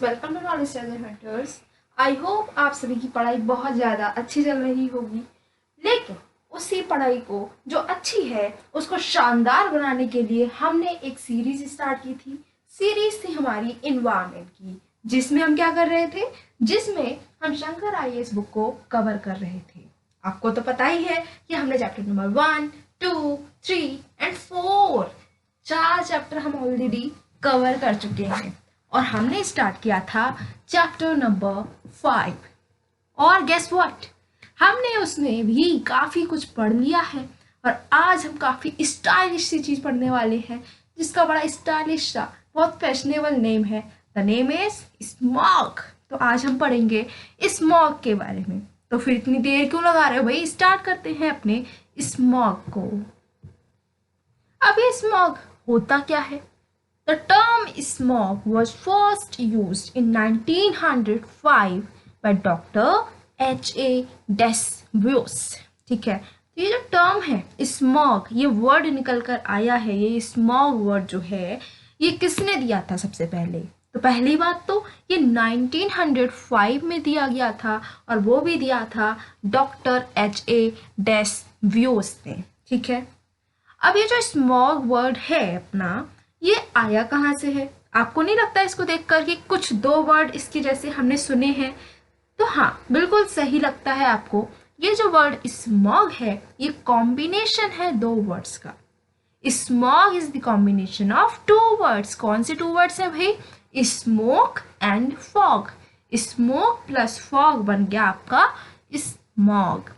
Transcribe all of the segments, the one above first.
Welcome to knowledge mentors. I hope आप सभी की पढ़ाई बहुत ज़्यादा अच्छी चल रही होगी, लेकिन उसी पढ़ाई को जो अच्छी है उसको शानदार बनाने के लिए हमने एक सीरीज स्टार्ट की थी। सीरीज थी हमारी इन्वायरमेंट की, जिसमें हम क्या कर रहे थे, जिसमें हम शंकर आईएएस बुक को कवर कर रहे थे। आपको तो पता ही है कि हमने चैप्टर नंबर 1, 2, 3 एंड 4 4 चैप्टर हम ऑलरेडी कवर कर चुके हैं और हमने स्टार्ट किया था चैप्टर नंबर 5। और गेस व्हाट, हमने उसमें भी काफ़ी कुछ पढ़ लिया है और आज हम काफ़ी स्टाइलिश सी चीज़ पढ़ने वाले हैं, जिसका बड़ा स्टाइलिश सा बहुत फैशनेबल नेम है। The name is smog. तो आज हम पढ़ेंगे स्मॉग के बारे में। तो फिर इतनी देर क्यों लगा रहे हो भाई, स्टार्ट करते हैं अपने स्मॉग को। अब ये स्मॉग होता क्या है? The term smog was first used in 1905 by Dr. H.A. Desvos। ठीक है, तो ये जो टर्म है स्मॉग, ये वर्ड निकल कर आया है, ये स्मॉग वर्ड जो है ये किसने दिया था सबसे पहले? तो पहली बात तो ये 1905 में दिया गया था और वो भी दिया था डॉक्टर H.A. डेसव्योस ने। ठीक है, अब ये जो स्मॉग वर्ड है अपना, ये आया कहाँ से है? आपको नहीं लगता इसको देखकर कि कुछ दो वर्ड इसके जैसे हमने सुने हैं? तो हाँ, बिल्कुल सही लगता है आपको। ये जो वर्ड स्मॉग है ये कॉम्बिनेशन है दो वर्ड्स का। Smog is the combination of two words. कौन से टू वर्ड्स है भाई? Smoke and fog. Smoke plus fog बन गया आपका स्मॉग।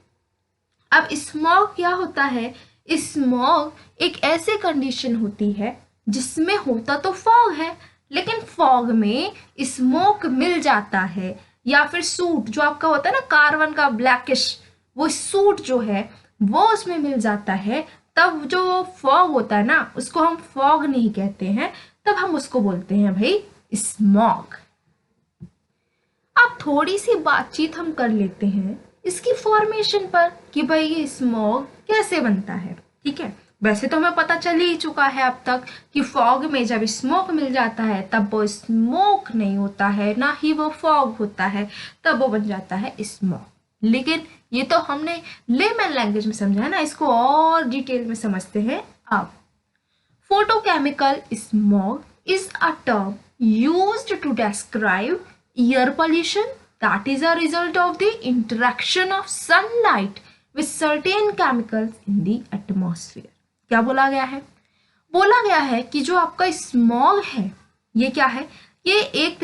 अब स्मॉग क्या होता है? स्मॉग एक ऐसी कंडीशन होती है जिसमें होता तो फॉग है, लेकिन फॉग में स्मोक मिल जाता है, या फिर सूट जो आपका होता है ना कार्बन का ब्लैकिश, वो सूट जो है वो उसमें मिल जाता है। तब जो फॉग होता है ना उसको हम फॉग नहीं कहते हैं, तब हम उसको बोलते हैं भाई स्मॉग। अब थोड़ी सी बातचीत हम कर लेते हैं इसकी फॉर्मेशन पर कि भाई ये स्मॉग कैसे बनता है। ठीक है, वैसे तो हमें पता चल ही चुका है अब तक कि फॉग में जब स्मोक मिल जाता है तब वो स्मोक नहीं होता है, ना ही वो फॉग होता है, तब वो बन जाता है स्मॉक। लेकिन ये तो हमने लेमन लैंग्वेज में समझा है ना, इसको और डिटेल में समझते हैं अब। Photochemical smog is a term used to describe air pollution that is a result of the interaction of sunlight with certain chemicals in the atmosphere। क्या बोला गया है? बोला गया है कि जो आपका स्मॉग है ये क्या है? ये एक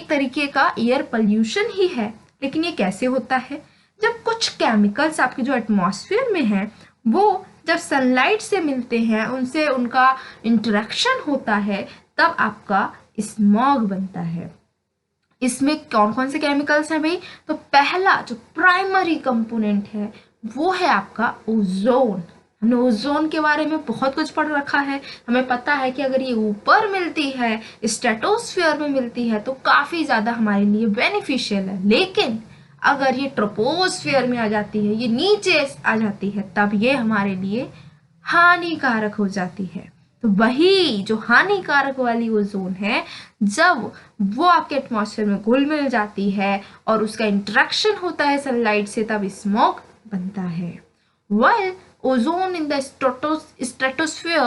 तरीके का एयर पोल्यूशन ही है। लेकिन ये कैसे होता है? जब कुछ केमिकल्स आपके जो एटमॉस्फेयर में हैं वो जब सनलाइट से मिलते हैं, उनसे उनका इंटरेक्शन होता है, तब आपका स्मॉग बनता है। इसमें कौन कौन से केमिकल्स हैं भाई? तो पहला जो प्राइमरी कंपोनेंट है वो है आपका ओजोन। हमने ओजोन के बारे में बहुत कुछ पढ़ रखा है। हमें पता है कि अगर ये ऊपर मिलती है, स्ट्रेटोस्फीयर में मिलती है, तो काफ़ी ज़्यादा हमारे लिए बेनिफिशियल है। लेकिन अगर ये ट्रोपोस्फीयर में आ जाती है, ये नीचे आ जाती है, तब ये हमारे लिए हानिकारक हो जाती है। तो वही जो हानिकारक वाली ओजोन है, जब वो आपके एटमॉस्फेयर में घुल मिल जाती है और उसका इंटरेक्शन होता है सनलाइट से, तब स्मॉग बनता है। While ozone in the stratosphere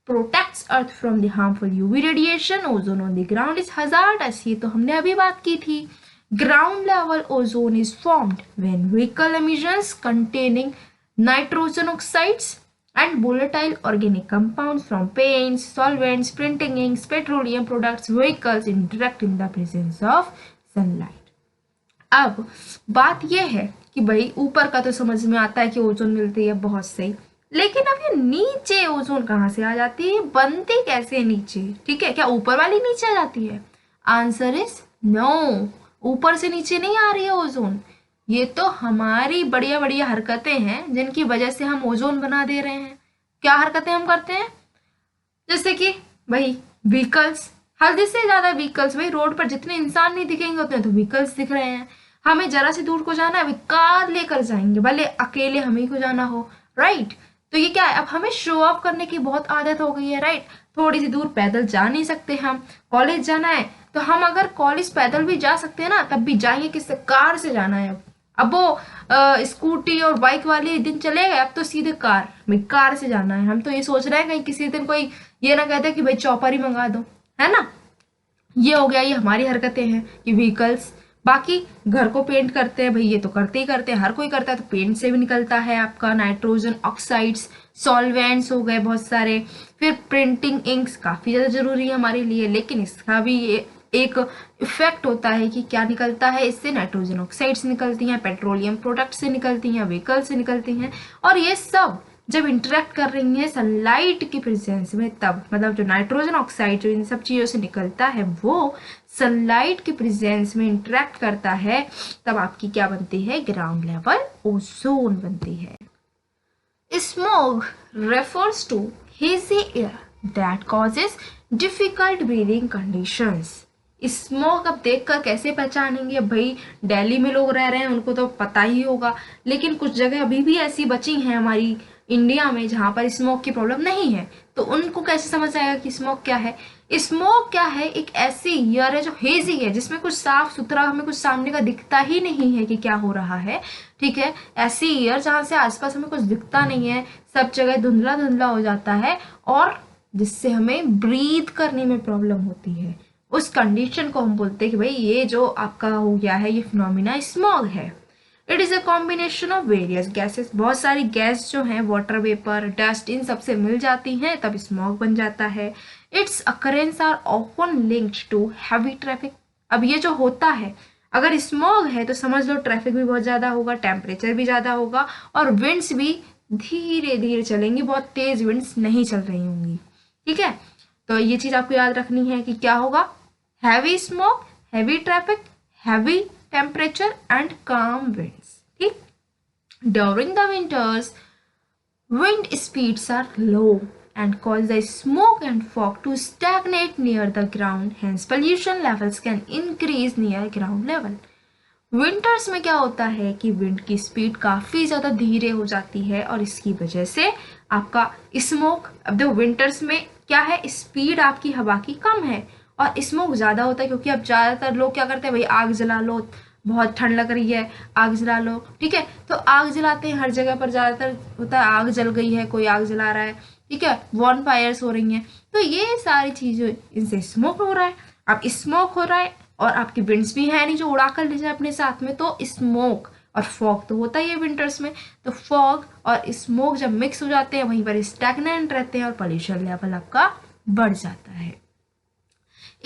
protects Earth from the harmful UV radiation, ozone on the ground is hazardous। ये तो हमने अभी बात की थी। Ground level ozone is formed when vehicle emissions containing nitrogen oxides and volatile organic compounds from paints, solvents, printing inks, petroleum products, vehicles interact in the presence of sunlight। अब बात यह है कि भाई ऊपर का तो समझ में आता है कि ओजोन मिलती है, बहुत सही, लेकिन अब ये नीचे ओजोन कहाँ से आ जाती है? बनती कैसे है नीचे? ठीक है, क्या ऊपर वाली नीचे आ जाती है? आंसर इज नो, ऊपर से नीचे नहीं आ रही है ओजोन। ये तो हमारी बढ़िया बढ़िया हरकतें हैं जिनकी वजह से हम ओजोन बना दे रहे हैं। क्या हरकतें हम करते हैं? जैसे कि भाई व्हीकल्स, हद से ज्यादा व्हीकल्स, भाई रोड पर जितने इंसान नहीं दिखेंगे उतने तो व्हीकल्स दिख रहे हैं। हमें जरा सी दूर को जाना है, अभी कार लेकर जाएंगे, भले अकेले हमें को जाना हो, राइट? तो ये क्या है, अब हमें शो ऑफ करने की बहुत आदत हो गई है, राइट? थोड़ी सी दूर पैदल जा नहीं सकते हम, कॉलेज जाना है तो हम अगर कॉलेज पैदल भी जा सकते हैं ना, तब भी जाएंगे किससे? कार से जाना है। अब वो स्कूटी और बाइक वाले दिन चले गए, अब तो सीधे कार, भाई कार से जाना है। हम तो ये सोच रहे हैं कहीं किसी दिन कोई ये ना कहते कि भाई चौपर ही मंगा दो, है ना। ये हो गया, ये हमारी हरकतें हैं कि व्हीकल्स। बाकी घर को पेंट करते हैं भाई, ये तो करते ही करते हैं, हर कोई करता है। तो पेंट से भी निकलता है आपका नाइट्रोजन ऑक्साइड्स, सॉल्वेंट्स हो गए बहुत सारे। फिर प्रिंटिंग इंक्स काफ़ी ज़्यादा ज़रूरी है हमारे लिए, लेकिन इसका भी एक इफेक्ट होता है कि क्या निकलता है इससे? नाइट्रोजन ऑक्साइड्स निकलती हैं, पेट्रोलियम प्रोडक्ट से निकलती हैं, व्हीकल से निकलती हैं। और ये सब जब इंटरेक्ट कर रही हैं सनलाइट की प्रेजेंस में, तब मतलब जो नाइट्रोजन ऑक्साइड जो इन सब चीज़ों से निकलता है वो सनलाइट की प्रेजेंस में इंटरेक्ट करता है, तब आपकी क्या बनती है? ग्राउंड लेवल ओजोन बनती है। Smog refers to hazy air that causes difficult breathing conditions. Smog अब देखकर कैसे पहचानेंगे भाई? दिल्ली में लोग रह रहे हैं उनको तो पता ही होगा, लेकिन कुछ जगह अभी भी ऐसी बची हैं हमारी इंडिया में जहाँ पर स्मोक की प्रॉब्लम नहीं है, तो उनको कैसे समझ आएगा कि स्मोक क्या है? स्मोक क्या है? एक ऐसी एयर है जो हेजी है, जिसमें कुछ साफ सुथरा हमें कुछ सामने का दिखता ही नहीं है कि क्या हो रहा है, ठीक है। ऐसी एयर जहाँ से आसपास हमें कुछ दिखता नहीं है, सब जगह धुंधला धुंधला हो जाता है, और जिससे हमें ब्रीथ करने में प्रॉब्लम होती है। उस कंडीशन को हम बोलते हैं कि भाई ये जो आपका हो गया है, ये फिनोमिना स्मॉग है। It is a combination of various gases. बहुत सारी गैस जो हैं, वाटर वेपर, डस्ट, इन सबसे मिल जाती हैं, तब स्मॉग बन जाता है। Its occurrence are often linked to heavy traffic. अब ये जो होता है, अगर स्मॉग है तो समझ लो ट्रैफिक भी बहुत ज़्यादा होगा, टेम्परेचर भी ज़्यादा होगा, और विंड्स भी धीरे धीरे चलेंगी, बहुत तेज़ विंड्स नहीं चल रही होंगी, ठीक है। तो ये चीज़ आपको याद रखनी है कि क्या होगा? Heavy smog, heavy traffic, heavy temperature and calm winds, ठीक। During the winters, wind speeds are low and cause the smoke and fog to stagnate near the ground, hence pollution levels can increase near ground level. Winters में क्या होता है कि wind की speed काफ़ी ज़्यादा धीरे हो जाती है, और इसकी वजह से आपका स्मोक, अब देखो विंटर्स में क्या है, स्पीड आपकी हवा की कम है और स्मोक ज़्यादा होता है, क्योंकि अब ज़्यादातर लोग क्या करते हैं भाई, आग जला लो, बहुत ठंड लग रही है आग जला लो, ठीक है। तो आग जलाते हैं, हर जगह पर ज़्यादातर होता है आग जल गई है, कोई आग जला रहा है, ठीक है, वॉन फायर्स हो रही हैं, तो ये सारी चीज़ें, इनसे स्मोक हो रहा है। अब स्मोक हो रहा है और आपकी विंड्स भी है नहीं जो उड़ा कर ले जाए अपने साथ में, तो स्मोक और फॉग तो होता ही है विंटर्स में। तो फॉग और स्मोक जब मिक्स हो जाते हैं, वहीं पर स्टैग्नेंट रहते हैं और पॉल्यूशन लेवल आपका बढ़ जाता है।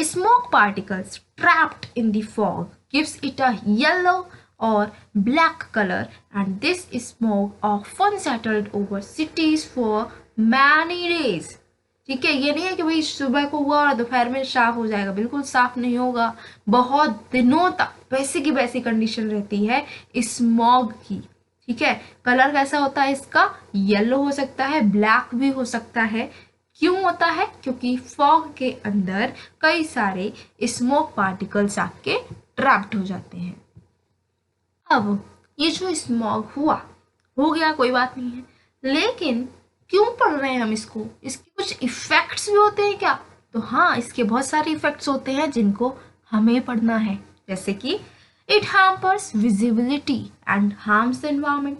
Smoke particles trapped in the fog gives it a yellow or black color, and this smoke often settled over cities for many days. ठीक है, ये नहीं है कि भाई सुबह को हुआ और दोपहर में साफ हो जाएगा, बिल्कुल साफ नहीं होगा, बहुत दिनों तक वैसे की वैसी कंडीशन रहती है स्मॉग की, ठीक है। कलर कैसा होता है इसका? येलो हो सकता है, ब्लैक भी हो सकता है। क्यों होता है? क्योंकि फॉग के अंदर कई सारे स्मोक पार्टिकल्स आपके ट्रैप्ड हो जाते हैं। अब ये जो स्मॉग हुआ हो गया, कोई बात नहीं है, लेकिन क्यों पढ़ रहे हैं हम इसको? इसके कुछ इफेक्ट्स भी होते हैं क्या? तो हाँ, इसके बहुत सारे इफेक्ट्स होते हैं जिनको हमें पढ़ना है, जैसे कि it harms visibility and harms the environment.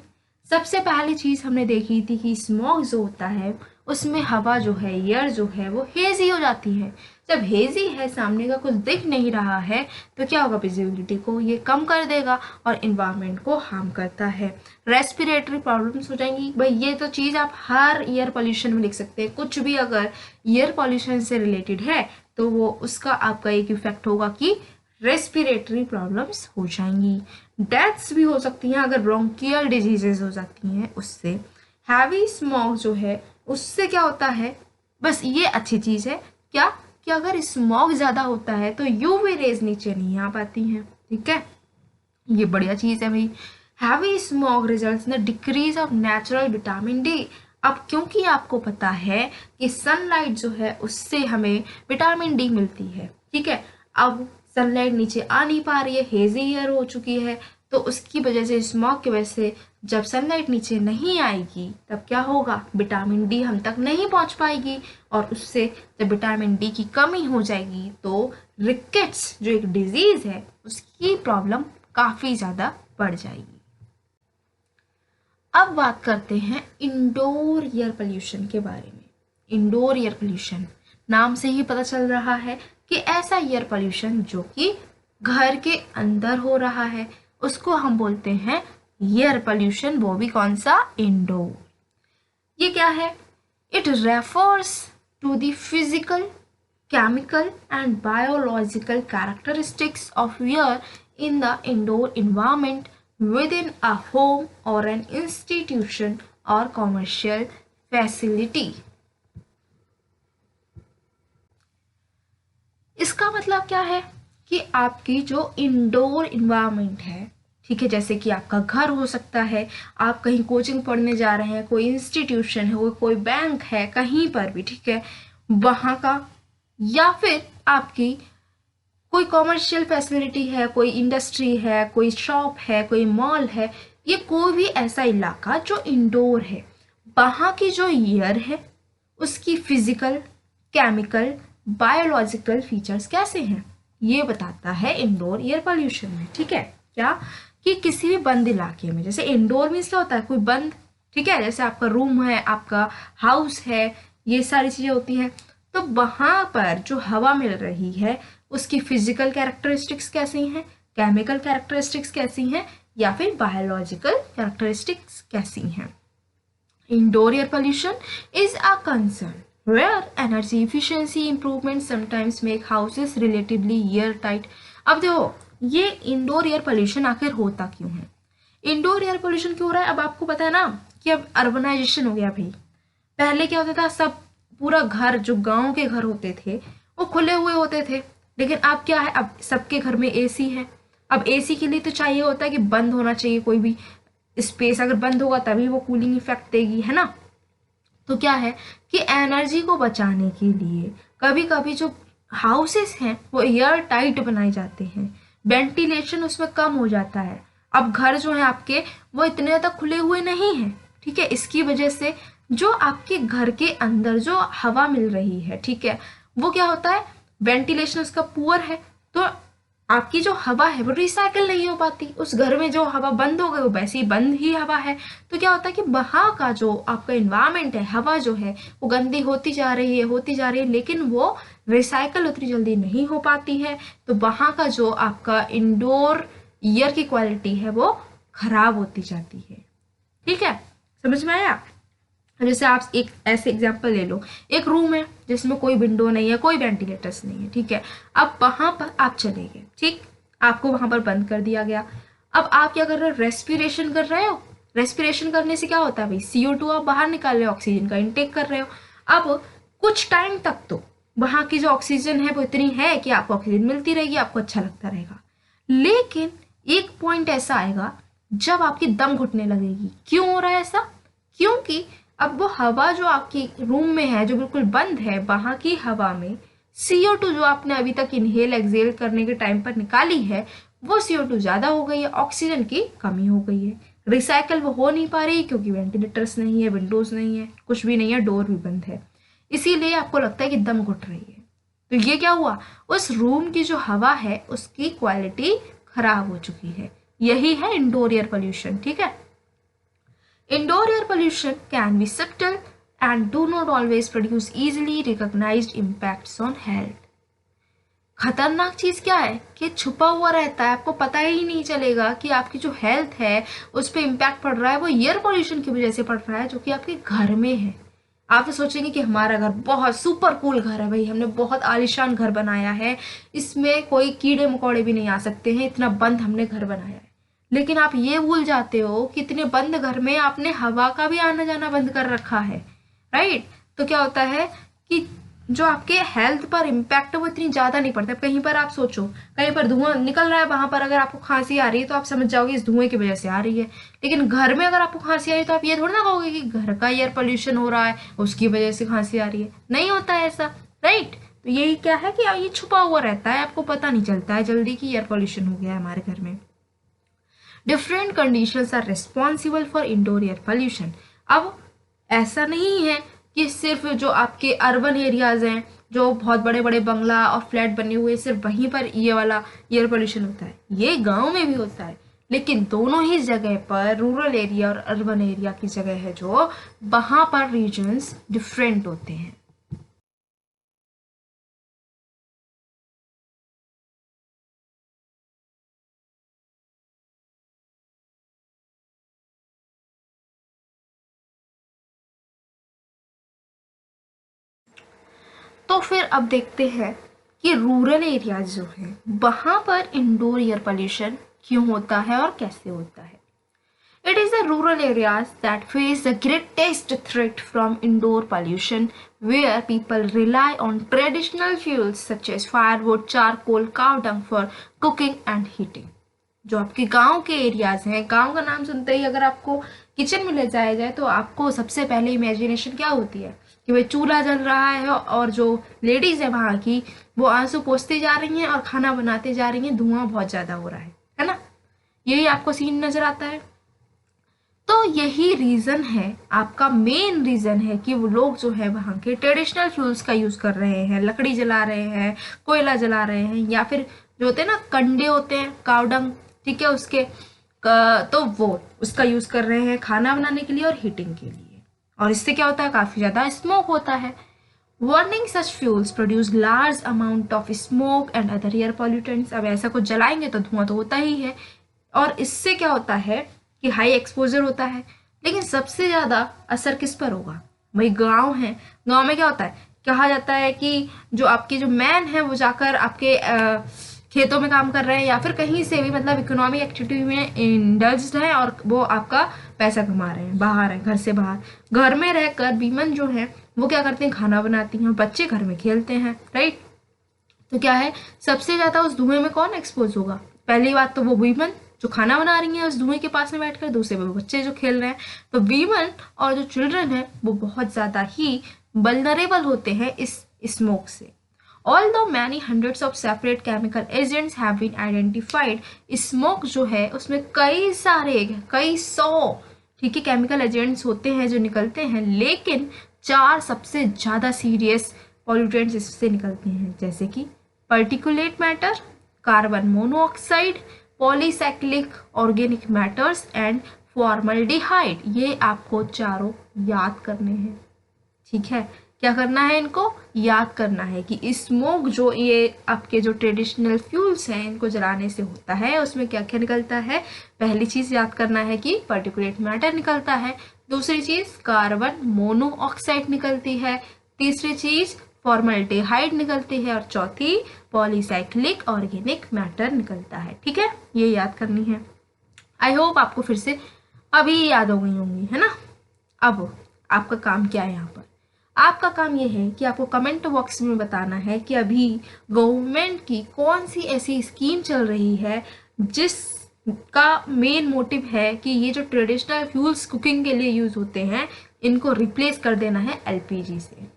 सबसे पहली चीज़ हमने देखी थी कि स्मॉग जो होता है उसमें हवा जो है, एयर जो है, वो हेजी हो जाती है। जब हेजी है, सामने का कुछ दिख नहीं रहा है, तो क्या होगा? विजिबिलिटी को ये कम कर देगा और इन्वायरमेंट को हार्म करता है। रेस्पिरेटरी प्रॉब्लम्स हो जाएंगी। भाई ये तो चीज़ आप हर एयर पोल्यूशन में लिख सकते हैं, कुछ भी अगर एयर पोल्यूशन से रिलेटेड है तो वो उसका आपका एक इफेक्ट होगा कि रेस्पिरेटरी प्रॉब्लम्स हो जाएंगी। डेथ्स भी हो सकती हैं अगर ब्रोंकियल डिजीजेज हो जाती हैं उससे। हैवी स्मॉग जो है उससे क्या होता है, बस ये अच्छी चीज़ है क्या कि अगर स्मॉग ज़्यादा होता है तो यूवी रेज नीचे नहीं आ पाती हैं, ठीक है, ये बढ़िया चीज़ है भाई। Heavy smog results in decrease of natural vitamin D. अब क्योंकि आपको पता है कि सनलाइट जो है उससे हमें विटामिन डी मिलती है, ठीक है। अब सनलाइट नीचे आ नहीं पा रही है, हेजी एयर हो चुकी है, तो उसकी वजह से स्मॉग की वजह से जब सनलाइट नीचे नहीं आएगी तब क्या होगा? विटामिन डी हम तक नहीं पहुंच पाएगी, और उससे जब विटामिन डी की कमी हो जाएगी तो रिकेट्स जो एक डिजीज है उसकी प्रॉब्लम काफ़ी ज़्यादा बढ़ जाएगी। अब बात करते हैं इंडोर एयर पोल्यूशन के बारे में। इंडोर एयर पोल्यूशन नाम से ही पता चल रहा है कि ऐसा एयर पोल्यूशन जो कि घर के अंदर हो रहा है उसको हम बोलते हैं एयर पोल्यूशन, वो भी कौन सा, इंडोर। ये क्या है? It refers to the physical, chemical and biological characteristics of air in the indoor environment within a home or an institution or commercial facility. इसका मतलब क्या है कि आपकी जो इंडोर इन्वायरमेंट है, ठीक है, जैसे कि आपका घर हो सकता है, आप कहीं कोचिंग पढ़ने जा रहे हैं, कोई इंस्टीट्यूशन है, कोई बैंक है, कहीं पर भी, ठीक है, वहाँ का, या फिर आपकी कोई कॉमर्शियल फैसिलिटी है, कोई इंडस्ट्री है, कोई शॉप है, कोई मॉल है, ये कोई भी ऐसा इलाका जो इंडोर है, वहाँ की जो एयर है उसकी फिजिकल, केमिकल, बायोलॉजिकल फीचर्स कैसे हैं ये बताता है इंडोर एयर पोल्यूशन में। ठीक है, क्या कि किसी भी बंद इलाके में, जैसे इंडोर मीन्स क्या होता है, कोई बंद, ठीक है, जैसे आपका रूम है, आपका हाउस है, ये सारी चीजें होती हैं, तो वहां पर जो हवा मिल रही है उसकी फिजिकल कैरेक्टरिस्टिक्स कैसी हैं, केमिकल कैरेक्टरिस्टिक्स कैसी हैं, या फिर बायोलॉजिकल कैरेक्टरिस्टिक्स कैसी हैं। Indoor air pollution is a concern where energy efficiency improvements sometimes make houses relatively airtight। अब देखो ये इंडोर एयर पोल्यूशन आखिर होता क्यों है, इंडोर एयर पोल्यूशन क्यों हो रहा है? अब आपको पता है ना कि अब अर्बनाइजेशन हो गया भाई। पहले क्या होता था, सब पूरा घर, जो गांव के घर होते थे वो खुले हुए होते थे, लेकिन अब क्या है, अब सबके घर में एसी है। अब एसी के लिए तो चाहिए होता है कि बंद होना चाहिए, कोई भी स्पेस अगर बंद होगा तभी वो कूलिंग इफेक्ट देगी, है ना। तो क्या है कि एनर्जी को बचाने के लिए कभी कभी जो हाउसेस हैं वो एयर टाइट बनाए जाते हैं, वेंटिलेशन उसमें कम हो जाता है। अब घर जो है आपके वो इतने ज़्यादा खुले हुए नहीं हैं, ठीक है, इसकी वजह से जो आपके घर के अंदर जो हवा मिल रही है, ठीक है, वो क्या होता है, वेंटिलेशन उसका पुअर है, तो आपकी जो हवा है वो रिसाइकल नहीं हो पाती। उस घर में जो हवा बंद हो गई वो वैसे ही बंद ही हवा है, तो क्या होता है कि वहाँ का जो आपका इन्वायरमेंट है, हवा जो है वो गंदी होती जा रही है, लेकिन वो रिसाइकल उतनी जल्दी नहीं हो पाती है, तो वहाँ का जो आपका इंडोर एयर की क्वालिटी है वो खराब होती जाती है। ठीक है, समझ में आया? जैसे आप एक ऐसे एग्जांपल ले लो, एक रूम है जिसमें कोई विंडो नहीं है, कोई वेंटिलेटर्स नहीं है, ठीक है, अब वहां पर आप चले गए, ठीक, आपको वहां पर बंद कर दिया गया। अब आप क्या कर रहे हो, रेस्पिरेशन कर रहे हो। रेस्पिरेशन करने से क्या होता है भाई, CO2 आप बाहर निकाल रहे हो, ऑक्सीजन का इंटेक कर रहे हो। अब कुछ टाइम तक तो वहां की जो ऑक्सीजन है वो इतनी है कि आपको ऑक्सीजन मिलती रहेगी, आपको अच्छा लगता रहेगा, लेकिन एक पॉइंट ऐसा आएगा जब आपकी दम घुटने लगेगी। क्यों हो रहा है ऐसा? क्योंकि अब वो हवा जो आपकी रूम में है, जो बिल्कुल बंद है, वहां की हवा में CO2 जो आपने अभी तक इनहेल एक्सेल करने के टाइम पर निकाली है, वो CO2 ज्यादा हो गई है, ऑक्सीजन की कमी हो गई है, रिसाइकल वो हो नहीं पा रही क्योंकि वेंटिलेटर्स नहीं है, विंडोज नहीं है, कुछ भी नहीं है, डोर भी बंद है, इसीलिए आपको लगता है कि दम घुट रही है। तो ये क्या हुआ, उस रूम की जो हवा है उसकी क्वालिटी खराब हो चुकी है। यही है इंडोर एयर पोल्यूशन। ठीक है, indoor air pollution can be subtle and do not always produce easily recognized impacts on health। खतरनाक चीज क्या है कि छुपा हुआ रहता है, आपको पता ही नहीं चलेगा कि आपकी जो हेल्थ है उस पर इम्पैक्ट पड़ रहा है, वो एयर पोल्यूशन की वजह से पड़ रहा है, जो कि आपके घर में है। आप तो सोचेंगे कि हमारा घर बहुत सुपर कूल घर है भाई, हमने बहुत आलीशान घर बनाया है, इसमें कोई कीड़े मकोड़े भी नहीं आ सकते हैं, इतना बंद हमने घर बनाया है। लेकिन आप ये भूल जाते हो कि इतने बंद घर में आपने हवा का भी आना जाना बंद कर रखा है, राइट। तो क्या होता है कि जो आपके हेल्थ पर इम्पैक्ट है वो इतनी ज्यादा नहीं पड़ता। कहीं पर आप सोचो, कहीं पर धुआं निकल रहा है, वहां पर अगर आपको खांसी आ रही है तो आप समझ जाओगे इस धुएं की वजह से आ रही है, लेकिन घर में अगर आपको खांसी आ रही है तो आप ये थोड़ी ना कहोगे कि घर का एयर पोल्यूशन हो रहा है उसकी वजह से खांसी आ रही है, नहीं होता है ऐसा, राइट। तो यही क्या है कि ये छुपा हुआ रहता है, आपको पता नहीं चलता है जल्दी कि एयर पोल्यूशन हो गया है हमारे घर में। Different conditions are responsible for indoor air pollution. अब ऐसा नहीं है कि सिर्फ जो आपके अर्बन एरियाज हैं, जो बहुत बड़े बड़े बंगला और फ्लैट बने हुए सिर्फ वहीं पर ये वाला एयर पोल्यूशन होता है, ये गांव में भी होता है, लेकिन दोनों ही जगह पर रूरल एरिया और अर्बन एरिया की जगह है जो वहां पर रीजन्स डिफरेंट होते हैं। तो फिर अब देखते हैं कि रूरल एरियाज जो है वहां पर इंडोर एयर पोल्यूशन क्यों होता है और कैसे होता है। It is the rural areas that face the greatest threat from indoor pollution, where people rely on traditional fuels such as firewood, charcoal, cow dung for cooking and heating. जो आपके गांव के एरियाज हैं, गांव का नाम सुनते ही अगर आपको किचन में ले जाया जाए तो आपको सबसे पहले इमेजिनेशन क्या होती है कि भाई चूल्हा जल रहा है और जो लेडीज है वहां की वो आंसू पोंछती जा रही हैं और खाना बनाते जा रही हैं, धुआं बहुत ज्यादा हो रहा है ना। यही आपको सीन नजर आता है। तो यही रीजन है, आपका मेन रीजन है कि वो लोग जो है वहाँ के ट्रेडिशनल फ्यूल्स का यूज कर रहे हैं, लकड़ी जला रहे हैं, कोयला जला रहे हैं, या फिर जो होते हैं ना कंडे होते हैं कावडंग, ठीक है, उसके तो वो उसका यूज कर रहे हैं खाना बनाने के लिए और हीटिंग के लिए। और इससे क्या होता है, काफी ज्यादा स्मोक होता है। Burning such fuels produce large amount of smoke and other air pollutants। अब ऐसा कुछ जलाएंगे तो धुआं तो होता ही है, और इससे क्या होता है कि हाई एक्सपोजर होता है। लेकिन सबसे ज्यादा असर किस पर होगा, भाई गांव है, गांव में क्या होता है, कहा जाता है कि जो आपके जो मैन है वो जाकर आपके खेतों में काम कर रहे हैं या फिर कहीं से भी मतलब इकोनॉमिक एक्टिविटी में इंडल्ज्ड है और वो आपका पैसा कमा रहे हैं, बाहर है, घर से बाहर। घर में रहकर वीमन जो है वो क्या करते हैं, खाना बनाती हैं, बच्चे घर में खेलते हैं, राइट। तो क्या है, सबसे ज्यादा उस धुएं में कौन एक्सपोज होगा, पहली बात तो वो वीमन जो खाना बना रही हैं उस धुएं के पास में बैठकर, दूसरे पे बच्चे जो खेल रहे हैं। तो वीमन और जो चिल्ड्रन है वो बहुत ज्यादा ही वल्नरेबल होते हैं इस स्मोक से। Although many hundreds of separate chemical agents have been identified, smoke जो है उसमें कई सौ, ठीक है, केमिकल एजेंट्स होते हैं जो निकलते हैं, लेकिन 4 सबसे ज्यादा सीरियस पॉल्यूटेंट्स इससे निकलते हैं, जैसे कि particulate matter, carbon monoxide, polycyclic organic matters and formaldehyde. ये आपको चारों याद करने हैं, ठीक है। क्या करना है, इनको याद करना है कि स्मोक जो ये आपके जो ट्रेडिशनल फ्यूल्स हैं इनको जलाने से होता है उसमें क्या क्या निकलता है। पहली चीज याद करना है कि पर्टिकुलेट मैटर निकलता है, दूसरी चीज कार्बन मोनोऑक्साइड निकलती है, तीसरी चीज फॉर्मल्डिहाइड निकलती है, और चौथी पॉलीसाइक्लिक ऑर्गेनिक मैटर निकलता है, ठीक है। ये याद करनी है। आई होप आपको फिर से अभी याद हो गई होंगी, है ना। अब आपका काम क्या है, यहाँ पर आपका काम ये है कि आपको कमेंट बॉक्स में बताना है कि अभी गवर्नमेंट की कौन सी ऐसी स्कीम चल रही है जिसका मेन मोटिव है कि ये जो ट्रेडिशनल फ्यूल्स कुकिंग के लिए यूज होते हैं इनको रिप्लेस कर देना है एलपीजी से।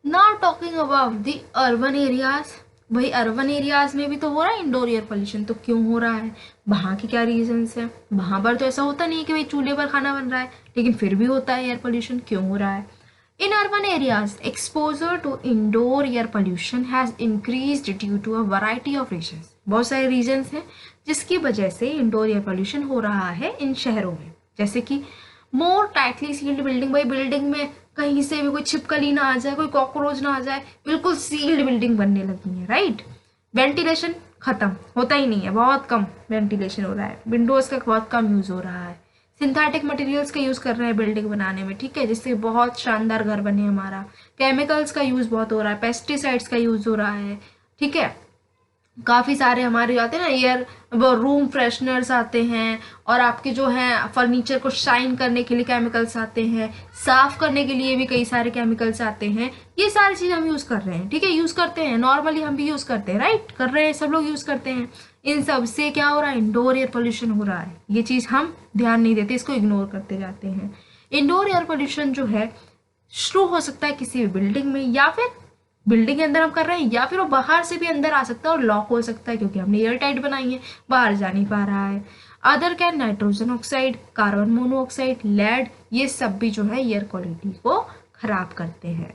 Now talking about the urban areas, भाई अर्बन एरियाज में भी तो हो रहा है इंडोर एयर पोल्यूशन, तो क्यों हो रहा है, वहाँ के क्या रीजंस हैं। वहाँ पर तो ऐसा होता नहीं है कि भाई चूल्हे पर खाना बन रहा है, लेकिन फिर भी होता है एयर पोल्यूशन, क्यों हो रहा है। In urban areas exposure to indoor air pollution has increased due to a variety of reasons. बहुत सारे रीजंस हैं जिसकी वजह से इंडोर एयर पोल्यूशन हो रहा है इन शहरों में, जैसे कि मोर टाइटली सील्ड बिल्डिंग, भाई बिल्डिंग में कहीं से भी कोई छिपकली ना आ जाए, कोई कॉकरोच ना आ जाए, बिल्कुल सील्ड बिल्डिंग बनने लगी है, राइट। वेंटिलेशन खत्म, होता ही नहीं है, बहुत कम वेंटिलेशन हो रहा है, विंडोज का बहुत कम यूज हो रहा है, सिंथेटिक मटेरियल्स का यूज कर रहे हैं बिल्डिंग बनाने में, ठीक है, जिससे बहुत शानदार घर बने हमारा। केमिकल्स का यूज बहुत हो रहा है, पेस्टिसाइड्स का यूज हो रहा है, ठीक है। काफ़ी सारे हमारे आते हैं ना एयर वो रूम फ्रेशनर्स आते हैं, और आपके जो है फर्नीचर को शाइन करने के लिए केमिकल्स आते हैं, साफ करने के लिए भी कई सारे केमिकल्स आते हैं। ये सारी चीज़ हम यूज़ कर रहे हैं, ठीक है, यूज़ करते हैं, नॉर्मली हम भी यूज़ करते हैं, राइट, कर रहे हैं, सब लोग यूज़ करते हैं। इन सब से क्या हो रहा है, इंडोर एयर पोल्यूशन हो रहा है। ये चीज़ हम ध्यान नहीं देते, इसको इग्नोर करते जाते हैं। इंडोर एयर पोल्यूशन जो है शुरू हो सकता है किसी भी बिल्डिंग में, या फिर बिल्डिंग के अंदर हम कर रहे हैं, या फिर वो बाहर से भी अंदर आ सकता है और लॉक हो सकता है क्योंकि हमने एयर टाइट बनाई है, बाहर जा नहीं पा रहा है। Other can nitrogen oxide, carbon monoxide, lead, ये सब भी जो है एयर क्वालिटी को खराब करते हैं।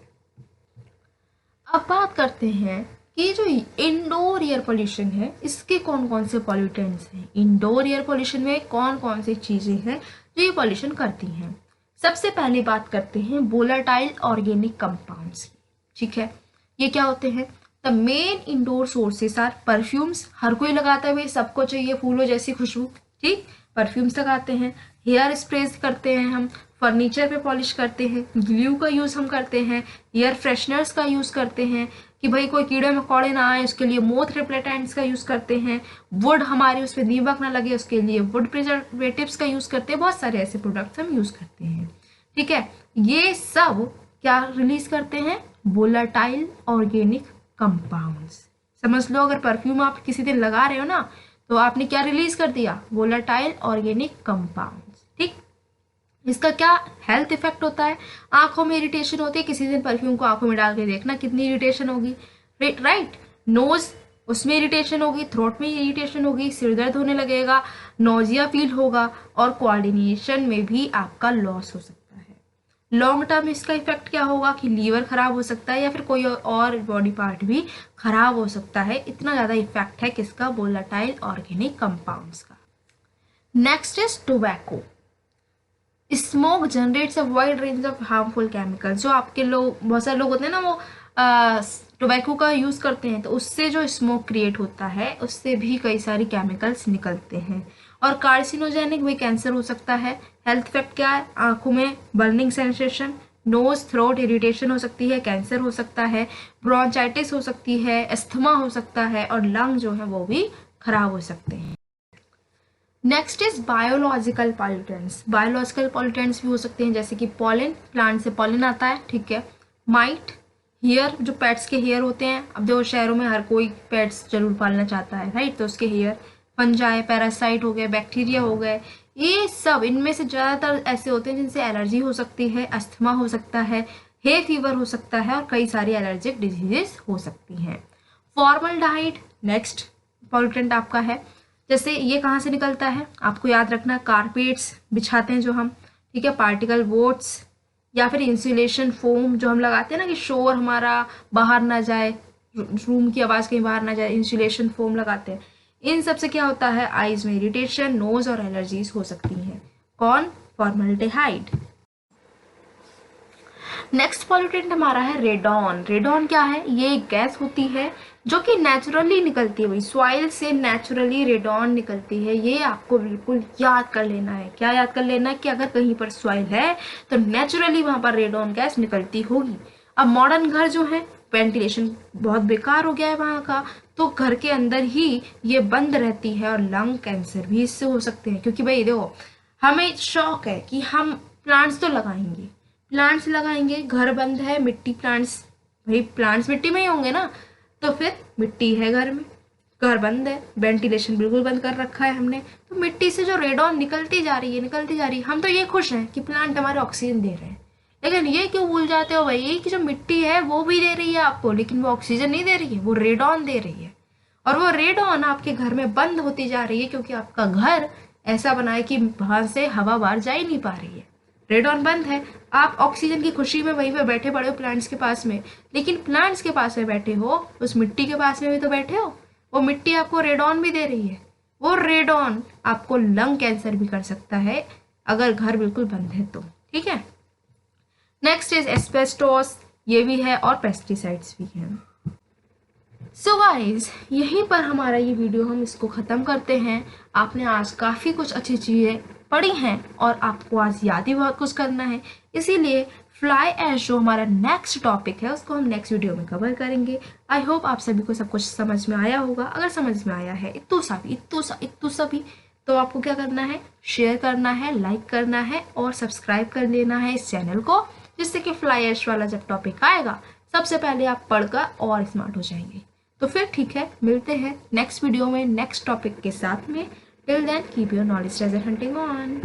अब बात करते हैं कि जो इंडोर एयर पोल्यूशन है इसके कौन कौन से पॉल्यूटेंट्स हैं। इंडोर एयर पोल्यूशन में कौन कौन सी चीज़ें हैं जो ये पॉल्यूशन करती हैं। सबसे पहले बात करते हैं वोलेटाइल ऑर्गेनिक कंपाउंड्स की। ठीक है, ये क्या होते हैं? The main indoor sources are perfumes, हर कोई लगाता है भाई, सबको चाहिए फूलों जैसी खुशबू, ठीक, परफ्यूम्स लगाते हैं। हेयर स्प्रेज करते हैं हम, फर्नीचर पे पॉलिश करते हैं, ग्लू का यूज़ हम करते हैं, एयर फ्रेशनर्स का यूज़ करते हैं कि भाई कोई कीड़े मकोड़े ना आए उसके लिए मोथ रिपेलेंट्स का यूज़ करते हैं, वुड हमारे उस पर दीमक ना लगे उसके लिए वुड प्रिजर्वेटिव्स का यूज़ करते हैं। बहुत सारे ऐसे प्रोडक्ट्स हम यूज़ करते हैं। ठीक है, ये सब क्या रिलीज करते हैं? Volatile organic compounds. समझ लो, अगर परफ्यूम आप किसी दिन लगा रहे हो ना तो आपने क्या रिलीज कर दिया? Volatile organic compounds. ठीक, इसका क्या हेल्थ इफेक्ट होता है? आंखों में इरिटेशन होती है, किसी दिन परफ्यूम को आंखों में डाल के देखना कितनी इरिटेशन होगी, राइट। नोज, उसमें इरिटेशन होगी, थ्रोट में इरिटेशन होगी, सिर दर्द होने लगेगा, नोजिया फील होगा और कोऑर्डिनेशन में भी आपका लॉस हो सकता है। लॉन्ग टर्म इसका इफेक्ट क्या होगा कि लीवर खराब हो सकता है या फिर कोई और बॉडी पार्ट भी खराब हो सकता है। इतना ज़्यादा इफेक्ट है किसका? वोलेटाइल ऑर्गेनिक कंपाउंड्स का। Next is tobacco. Smoke generates a wide range of harmful chemicals. जो आपके लोग, बहुत सारे लोग होते हैं ना, वो टोबैको का यूज़ करते हैं तो उससे जो स्मोक क्रिएट होता है उससे भी कई सारी केमिकल्स निकलते हैं और कार्सिनोजेनिक भी कैंसर हो सकता है। हेल्थ इफेक्ट क्या है? आंखों में burning sensation, nose throat irritation हो सकती है, कैंसर हो सकता है, ब्रोंचाइटिस हो सकती है, अस्थमा हो सकता है और लंग जो है वो भी खराब हो सकते हैं। Next is biological pollutants. Biological pollutants भी हो सकते हैं जैसे कि पॉलन, प्लांट से पॉलन आता है, ठीक है। माइट, हेयर, जो पेट्स के हेयर होते हैं, अब देखो शहरों में हर कोई पेट्स जरूर पालना चाहता है, राइट, तो उसके हेयर। फंजाई, पैरासाइट हो गए, बैक्टीरिया हो गए, ये सब इनमें से ज़्यादातर ऐसे होते हैं जिनसे एलर्जी हो सकती है, अस्थमा हो सकता है, हे फीवर हो सकता है और कई सारी एलर्जिक डिजीजेस हो सकती हैं। फॉर्मल्डिहाइड नेक्स्ट पॉल्यूटेंट आपका है। जैसे ये कहाँ से निकलता है आपको याद रखना, कारपेट्स बिछाते हैं जो हम, ठीक है, पार्टिकल बोर्ड्स या फिर इंसुलेशन फोम जो हम लगाते हैं ना कि शोर हमारा बाहर ना जाए, रूम की आवाज़ कहीं बाहर ना जाए, इंसुलेशन फोम लगाते हैं। इन सब से क्या होता है? आईज में इरिटेशन, नोज और एलर्जीज हो सकती हैं। कौन? फॉर्मल्डिहाइड। नेक्स्ट पॉल्यूटेंट हमारा है रेडॉन। रेडॉन क्या है? ये एक गैस होती है जो कि नेचुरली निकलती है, वही सॉइल से नेचुरली रेडॉन निकलती है। ये आपको बिल्कुल याद कर लेना है। क्या याद कर लेना है? कि अगर कहीं पर सॉइल है तो नेचुरली वहां पर रेडॉन गैस निकलती होगी। अब मॉडर्न घर जो है, वेंटिलेशन बहुत बेकार हो गया है वहाँ का, तो घर के अंदर ही ये बंद रहती है और लंग कैंसर भी इससे हो सकते हैं। क्योंकि भाई देखो, हमें शौक है कि हम प्लांट्स तो लगाएंगे, प्लांट्स लगाएंगे, घर बंद है, मिट्टी प्लांट्स, भाई प्लांट्स मिट्टी में ही होंगे ना, तो फिर मिट्टी है घर में, घर बंद है, वेंटिलेशन बिल्कुल बंद कर रखा है हमने, तो मिट्टी से जो रेडॉन निकलती जा रही है, निकलती जा रही है। हम तो ये खुश हैं कि प्लांट हमारे ऑक्सीजन दे रहे हैं, लेकिन ये क्यों भूल जाते हो भाई कि जो मिट्टी है वो भी दे रही है आपको, लेकिन वो ऑक्सीजन नहीं दे रही है, वो रेडॉन दे रही है। और वो रेडॉन आपके घर में बंद होती जा रही है क्योंकि आपका घर ऐसा बना है कि बाहर से हवा बाहर जा ही नहीं पा रही है, रेडॉन बंद है। आप ऑक्सीजन की खुशी में वहीं पे बैठे पड़े हो प्लांट्स के पास में, लेकिन प्लांट्स के पास में बैठे हो, उस मिट्टी के पास में भी तो बैठे हो, वो मिट्टी आपको रेडॉन भी दे रही है। वो रेडॉन आपको लंग कैंसर भी कर सकता है अगर घर बिल्कुल बंद है तो, ठीक है। नेक्स्ट इज एस्बेस्टोस, ये भी है, और पेस्टिसाइड्स भी हैं। सो गाइज, यहीं पर हमारा ये वीडियो हम इसको ख़त्म करते हैं। आपने आज काफ़ी कुछ अच्छी चीज़ें पढ़ी हैं और आपको आज याद ही बहुत कुछ करना है, इसीलिए फ्लाई ऐश जो हमारा नेक्स्ट टॉपिक है उसको हम नेक्स्ट वीडियो में कवर करेंगे। आई होप आप सभी को सब कुछ समझ में आया होगा। अगर समझ में आया है इतू सा भी तो आपको क्या करना है? शेयर करना है, लाइक करना है और सब्सक्राइब कर लेना है इस चैनल को, जिससे कि फ्लाई ऐश वाला जब टॉपिक आएगा सबसे पहले आप पढ़कर और स्मार्ट हो जाएंगे। तो फिर ठीक है, मिलते हैं नेक्स्ट वीडियो में नेक्स्ट टॉपिक के साथ में। Till then keep your knowledge treasure hunting on.